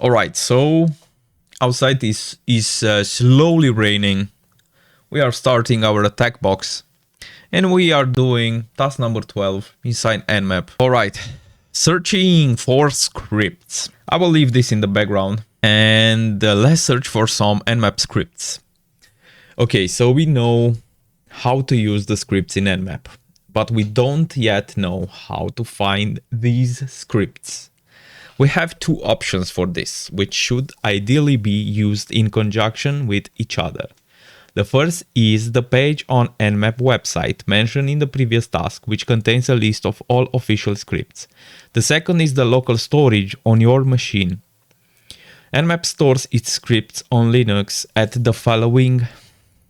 All right, so outside is slowly raining. We are starting our attack box, and we are doing task number 12 inside Nmap. All right, searching for scripts. I will leave this in the background, and let's search for some Nmap scripts. Okay, so we know how to use the scripts in Nmap, but we don't yet know how to find these scripts. We have two options for this, which should ideally be used in conjunction with each other. The first is the page on Nmap website mentioned in the previous task, which contains a list of all official scripts. The second is the local storage on your machine. Nmap stores its scripts on Linux at the following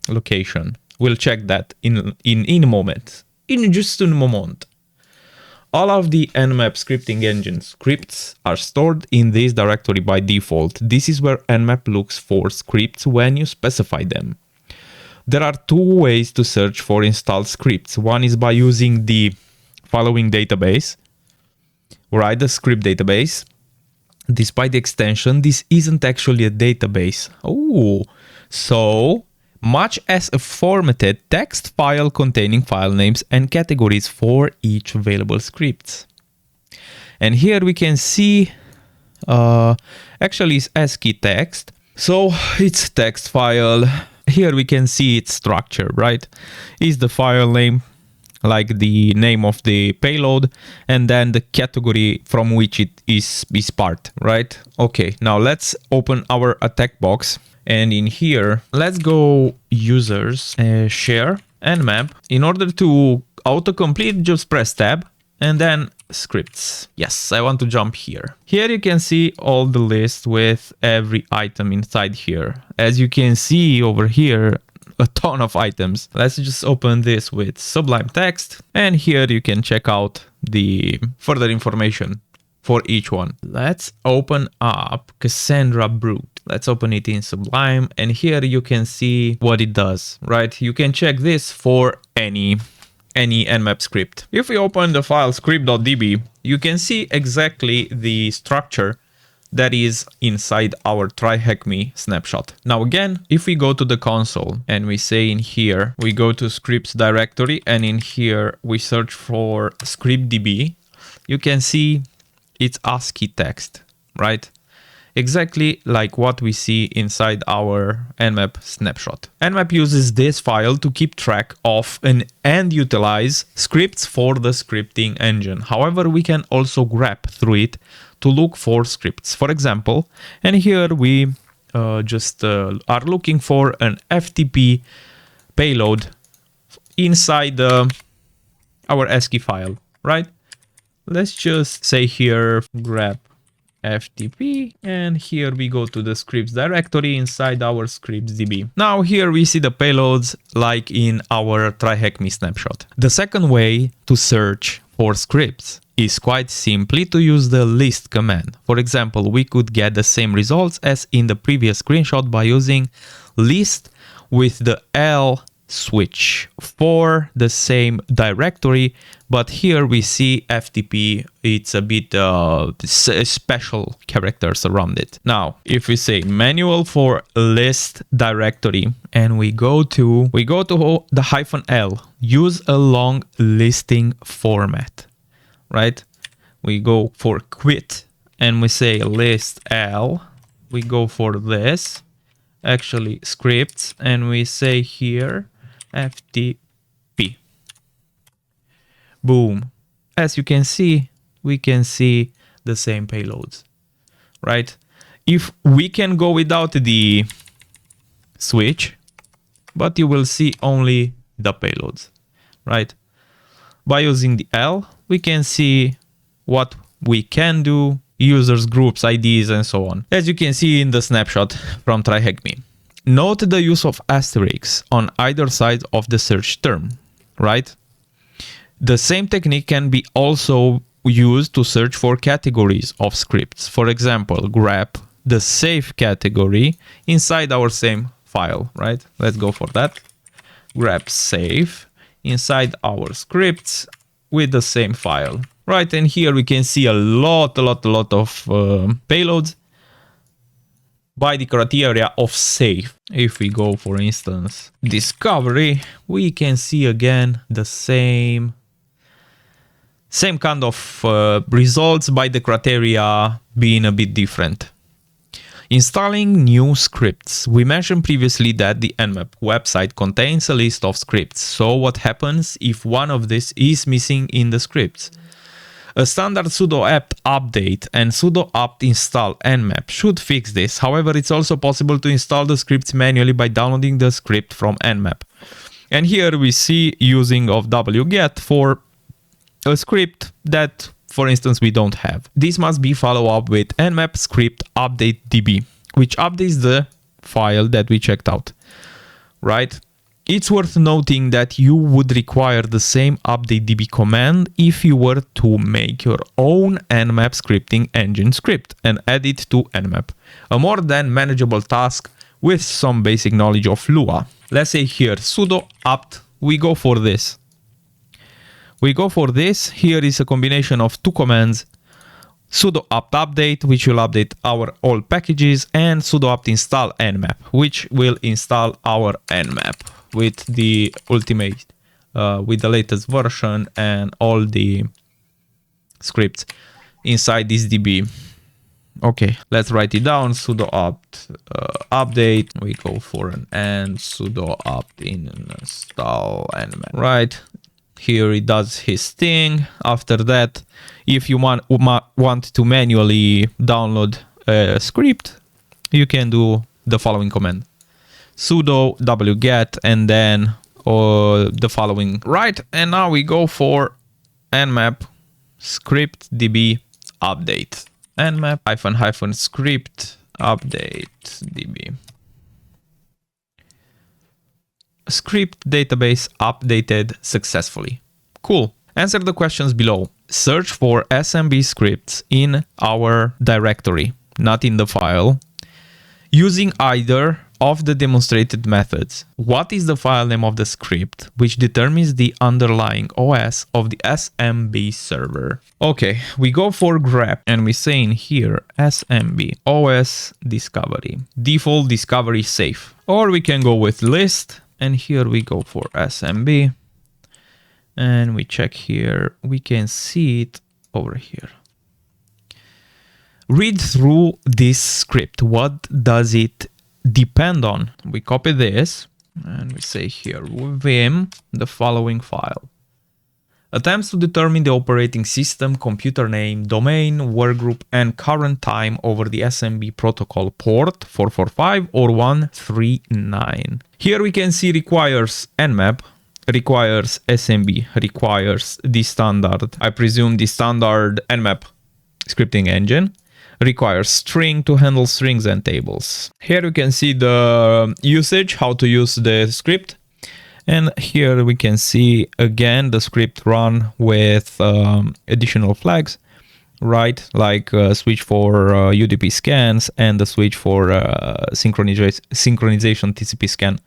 location. We'll check that in a moment. In just a moment. All of the Nmap scripting engine scripts are stored in this directory by default. This is where Nmap looks for scripts when you specify them. There are two ways to search for installed scripts. One is by using the following database, right? The script database. Despite the extension, this isn't actually a database. Oh, so much as a formatted text file containing file names and categories for each available script. And here we can see, actually it's ASCII text. So it's text file. Here we can see its structure, right? Is the file name, like the name of the payload, and then the category from which it is part, right? Okay, now let's open our attack box. And in here, let's go users, share, Nmap. In order to autocomplete, just press tab and then scripts. Yes, I want to jump here. Here you can see all the list with every item inside here. As you can see over here, a ton of items. Let's just open this with Sublime Text. And here you can check out the further information for each one. Let's open up Cassandra Brute. Let's open it in Sublime, and here you can see what it does, right? You can check this for any Nmap script. If we open the file script.db, you can see exactly the structure that is inside our TryHackMe snapshot. Now again, if we go to the console and we say in here, we go to scripts directory, and in here we search for scriptdb, you can see it's ASCII text, right? Exactly like what we see inside our Nmap snapshot. Nmap uses this file to keep track of and utilize scripts for the scripting engine. However, we can also grep through it to look for scripts. For example, and here we just are looking for an FTP payload inside our ASCII file, right? Let's just say here grep FTP, and here we go to the scripts directory inside our scripts.db. Now here we see the payloads like in our TryHackMe snapshot. The second way to search for scripts is quite simply to use the list command. For example, we could get the same results as in the previous screenshot by using list with the L switch for the same directory, but here we see FTP, it's a bit special characters around it. Now, if we say manual for list directory and we go to the -L, use a long listing format, right? We go for quit and we say list L, we go for this, actually scripts, and we say here FTP. Boom. As you can see, we can see the same payloads, right? If we can go without the switch, but you will see only the payloads, right? By using the L, we can see what we can do, users, groups, IDs, and so on. As you can see in the snapshot from TryHackMe. Note the use of asterisks on either side of the search term, right? The same technique can be also used to search for categories of scripts. For example, grep the safe category inside our same file, right? Let's go for that. Grep safe inside our scripts with the same file, right? And here we can see a lot of payloads. by the criteria of safe. If we go, for instance, discovery, we can see again the same kind of results by the criteria being a bit different. Installing new scripts. We mentioned previously that the Nmap website contains a list of scripts. So what happens if one of these is missing in the scripts? A standard sudo apt update and sudo apt install nmap should fix this. However, it's also possible to install the scripts manually by downloading the script from nmap. And here we see using of wget for a script that, for instance, we don't have. This must be followed up with nmap script update db, which updates the file that we checked out, right? It's worth noting that you would require the same update db command if you were to make your own nmap scripting engine script and add it to nmap, a more than manageable task with some basic knowledge of Lua. Let's say here sudo apt, we go for this. Here is a combination of two commands, sudo apt update, which will update our all packages, and sudo apt install nmap, which will install our nmap with the ultimate, with the latest version and all the scripts inside this DB. Okay, let's write it down. Sudo apt update. We go for an and sudo apt install nmap. Right. Here it does his thing. After that, if you want to manually download a script, you can do the following command. Sudo wget and then the following. Right, and now we go for nmap script db update. Nmap -- script update db. Script database updated successfully. Cool. Answer the questions below. Search for SMB scripts in our directory, not in the file, using either of the demonstrated methods. What is the file name of the script, which determines the underlying OS of the SMB server? Okay, we go for grep and we say in here SMB OS discovery, default discovery safe. Or we can go with list. And here we go for SMB and we check here. We can see it over here. Read through this script. What does it depend on? We copy this and we say here vim the following file. Attempts to determine the operating system, computer name, domain, workgroup, and current time over the SMB protocol port 445 or 139. Here we can see requires nmap, requires SMB, requires the standard, I presume the standard nmap scripting engine, requires string to handle strings and tables. Here we can see the usage, how to use the script. And here we can see again the script run with additional flags, right? Like switch for UDP scans and the switch for synchronization TCP scan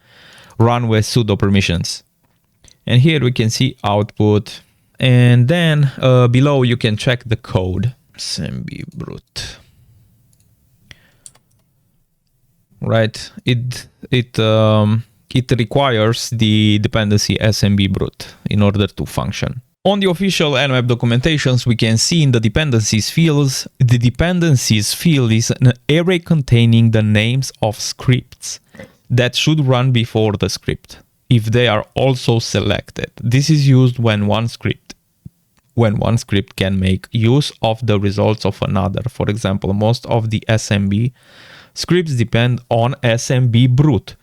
run with sudo permissions. And here we can see output. And then below you can check the code. SMB brute. Right? It requires the dependency SMB brute in order to function. On the official Nmap documentations, we can see in the dependencies fields, the dependencies field is an array containing the names of scripts that should run before the script, if they are also selected. This is used when one script can make use of the results of another. For example, most of the SMB scripts depend on SMB brute,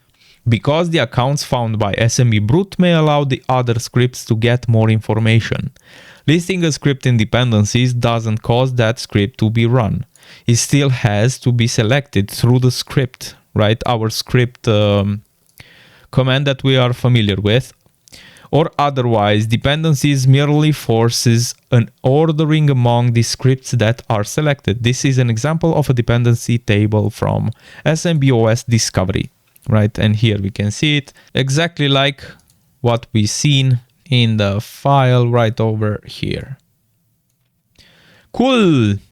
because the accounts found by SMB brute may allow the other scripts to get more information. Listing a script in dependencies doesn't cause that script to be run. It still has to be selected through the script, right? Our script command that we are familiar with. Or otherwise, dependencies merely forces an ordering among the scripts that are selected. This is an example of a dependency table from SMB OS discovery. Right, and here we can see it exactly like what we seen in the file right over here. Cool.